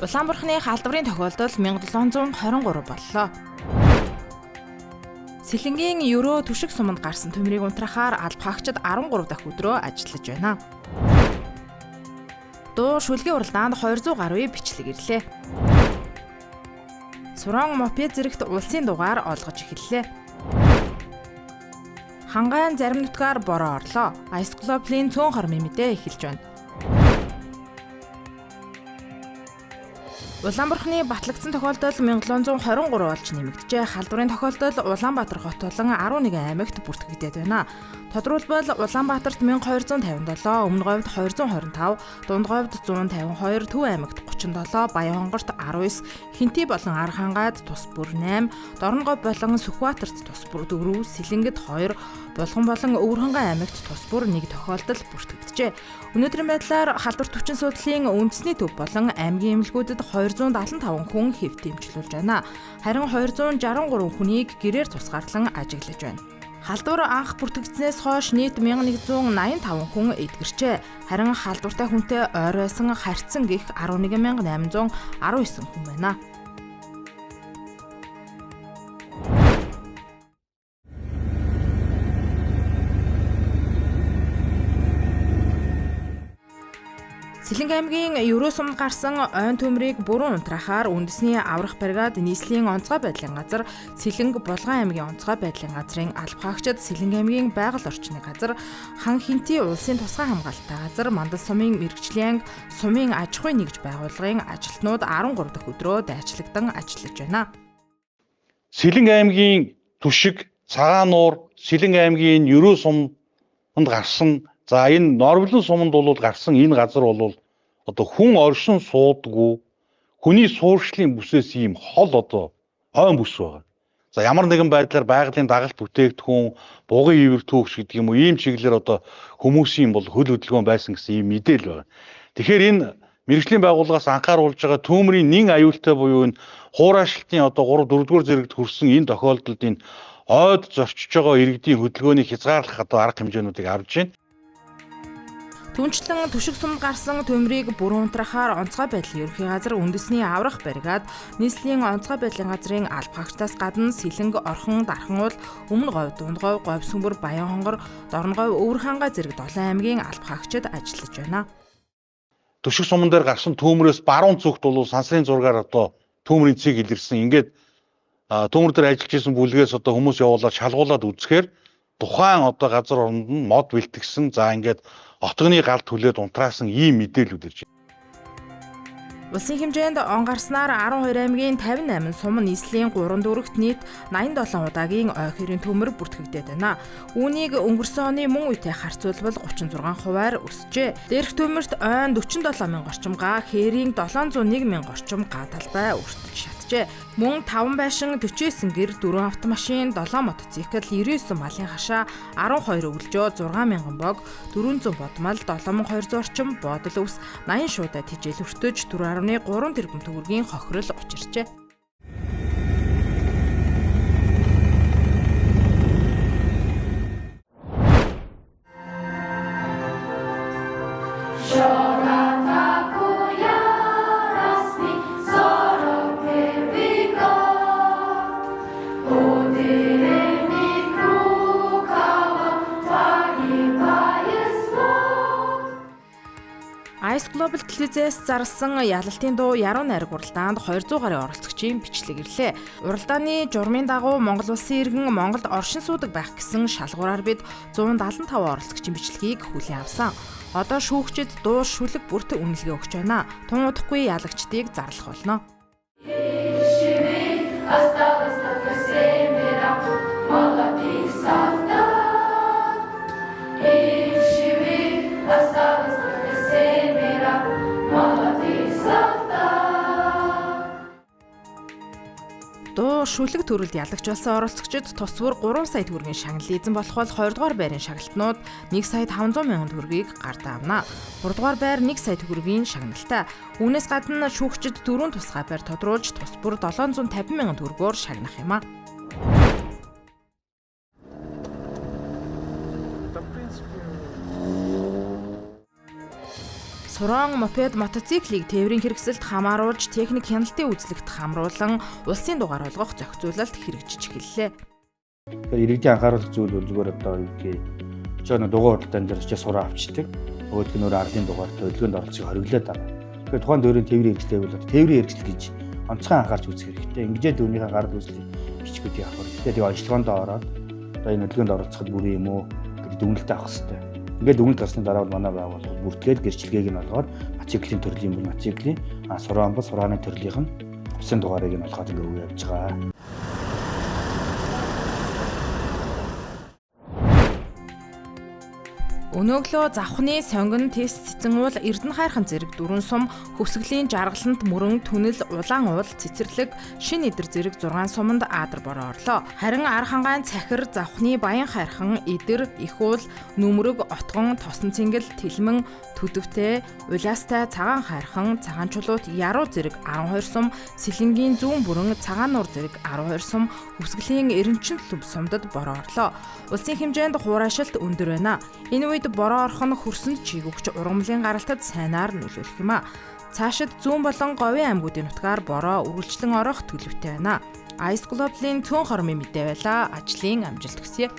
Улаанбархны халдварын тохиолдол 1723 боллоо. Сэлэнгийн Ерөө түшиг суманд гарсан төмрийг унтраахаар алба хаагчид 13 дахь өдрөө ажиллаж байна. Дуу шүлгийн уралдаанд 200 гаруй бичлэг ирлээ. Суран мопед зэрэгт улсын дугаар олгож эхэллээ. Хангайн зарим нутгаар бороо орлоо. Ice Global-ийн цөөн хормын мэдээ эхэлж байна. Улаанбархны батлагдсан тохиолдол 1723 болж нэмэгдэжээ. Халдварын тохиолдол Улаанбаатар хот болон 11 аймагт бүртгэгдээд байна. Тодорхойлбол Улаанбаатарт 1257, Өмнө говьд 225, Дунд говьд 152, Төв аймагт 37, Баянгорт 19, Хинти болон Архангайд тус бүр 8, Дорноговь болон Сүхбаатарт тус бүр 4, Сэлэнгэд 2, Булган болон Өвөрхангай аймагт тус бүр 1 тохиолдол бүртгэгдэжээ. Өнөөдрийн байдлаар халдвар түвшин судлалын үндэсний төв болон аймгийн эмнэлгүүдэд 275 хүн хэв дэмжлүүлж байна. Харин 263 хүнийг гэрээр тусгаарлан ажиглаж байна. Халдвар анх бүртгэгдснээс хойш нийт 1185 хүн эдгэрчээ. Харин халдвартай хүнтэй ойр байсан харьцан гих 11819 хүн байна. Сэлэнг аймгийн Ерөө сумд гарсан ойн төмрийг бүрэн унтраахаар үндэсний аврах бригад нийслэлийн онцгой байдлын газар, Сэлэнг Булган аймгийн онцгой байдлын газрын алба хаагчид, Сэлэнг аймгийн байгаль орчны газар, Хан Хинти улсын тусгай хамгаалалттай газар, Мандал сумын мэргэжлийн анги, сумын аж ахуйн нэгж байгууллагын ажилтнууд 13 дахь өдрөө дайчлагдан ажиллаж байна. Сэлэнг аймгийн Түшиг, Цагаануур, Сэлэнг аймгийн Ерөө сумд гарсан энэ Норвлон суманд бол гарсан энэ газар бол одоо хүн оршин суудаггүй хүний суурьшлын бүсээс ийм хол одоо хойн бүс байгаа. За ямар нэгэн байдлаар байгалийн дагалт бүтээгдэхүүн, бугын ивэр түүхч гэдэг юм уу ийм чиглэлээр одоо хүмүүсийн бол хөл хөдөлгөөн байсан гэсэн ийм мэдээлэл байна. Тэгэхээр энэ мэргэжлийн байгууллагаас анхааруулж байгаа төмрийн нэн аюултай буюу энэ хуурайшлтын одоо 3 4-р зэрэгт хүрсэн энэ тохиолдолд энэ ойд зорчиж байгаа иргэдийн хөдөлгөөнийг хязгаарлах одоо арга хэмжээнүүдийг авч байна. Түнчлэн түшиг сумд гарсан төмрийг бүрэн унтраахаар онцгой байдлын ерөнхий газар, үндэсний аврах бригад, нийслэлийн онцгой байдлын газрын алба хаагчдаас гадна Сэлэнг, Орхон, Дархан уул, Өмнө говь, Дунд говь, Говь Сүмбэр, Баян хонгор, Дорноговь, Өвөрхангай зэрэг 7 аймгийн алба хаагчид ажиллаж байна. Түшиг суман дээр гарсан төмрөөс баруун зүгт бол сансрын зургаар одоо төмрийн цэг илэрсэн. Ингээд төмөр дээр ажиллаж исэн бүлгээс одоо хүмүүс явуулаад шалгуулад үзэхээр тухайн одоо газар оронд нь мод бэлтгэсэн. За ингээд отгоны галд хүлээд унтраасан ийм мэдээлүүд ирж байна. Улсын хэмжээнд он гарснаар 12 аймгийн 58 сум нийслэлийн 3 дүүрэгт нийт 87 удаагийн ой хэрийн төмөр бүртгэгдээд байна. Үүнийг өнгөрсөн оны мөн үетэй харьцуулбал 36% өсжээ. Дээрх төмөрт ойн 47 мянган орчим га, хэрийн 701 мянган орчим га талбай өртөж шатжээ. Мөн 5 байшин, 49 гэр, 4 автомашин, 7 мотоцикл, 99 малын хашаа, 12 өвлжөө, 6 мянган бог, 400 бодмал, 7200 орчим буудал өвс, 80 шуудаа тижэл өртөж 4.3 тэрбум төгрөгийн хохирол учирчээ. Ice Global телевизээс зарласан ялалтын дуу Яруу найраг уралдаанд 200 гаруй оролцогчийн бичлэг ирлээ. Уралдааны журмын дагуу Монгол улсын иргэн Монголд оршин суудаг байх гэсэн шалгуураар бид 175 оролцогчийн бичлэгийг хүлээн авсан. Одоо шүүгчид дуу шүлэг бүрт үнэлгээ өгч байна. Тун удахгүй ялагчдыг зарлах болно. Дуу шүлэг төрөлд ялагч болсон оролцогчид тус бүр 3 сая төгрөгийн шагналын эзэн болох бол 2 дугаар байрын шагналтнууд 1 сая 500 мянган төгрөгийг гардаа авна. 3 дугаар байр 1 сая төгрөгийн шагналтай. Үүнээс гадна шүүгчид 4 тусгай байр тодруулж тус бүр 750 мянган төгрөгөөр шагнах юм а. Суран, мопед, мотоциклийг тээврийн хэрэгсэлд хамааруулж техник хяналтын үзлэгт хамруулан улсын дугаар олгох зохицуулалт хэрэгжиж эхэллээ. Тэгэхээр иргэдийн анхааруулах зүйл бол зүгээр одоо юу гэх юм дугаар худалдаан дээр ч сураа авчдаг. Өөрөөр нь ардын дугаартай хөдөлгөөнд оролцохыг хориглоод байгаа. Тэгэхээр тухайн тээврийн тээврийн хэрэгсэл бол тээврийн хэрэгсэл гэж онцгой анхаарч үзэх хэрэгтэй. Ингээд үүнийхээ гарал үүслийн бичгүүдийг авах хэрэгтэй. Тэгээ онцлогоонд ороод одоо энэ хөдөлгөөнд оролцоход бүрэн юм уу гэдэг дүгнэлтээ авах хэрэгтэй. Ингээд дүгнэлт гарсны дараа бол манай байгууллага бүртгээд гэрчлэгийг нь олгоод мотоциклийн төрлийн бол мотоциклийн сурaan бол сурааны төрлийнх нь усын дугаарыг нь олгоод ингээд үе явж байгаа. Өнөөглөө завхны сонгон тест цэцэн уул Эрдэнэ хайрхан зэрэг дөрвөн сум хөвсгөлийн жаргалант мөрөн түнэл улаан уул цэцэрлэг шин идэр зэрэг 6 суманд аадар бороо орлоо. Харин ар хангаан цахир завхны баян хайрхан идэр их уул нүмерэг отгон тосон цэнгэл тэлмэн төдөвтэй улаастай цагаан хайрхан цагаан чулуут яруу зэрэг 12 сум сэлэнгийн зүүн бүрэн цагаан нуур зэрэг 12 сум хөвсгөлийн эренчин төв сумдад бороо орлоо. Улсын хэмжээнд хуурайшилт өндөр байна. Энэ үед бороо орох нь хөрсөнд чийгөгч ургамлын гаралтад сайнаар нөлөөлөх юм а. Цаашид зүүн болон говийн аймагуудын нутгаар бороо үргэлжлэн орох төлөвтэй байна. Ice Global-ийн цөөн хормын мэдээ байла. Ажлын амжилт хүсье.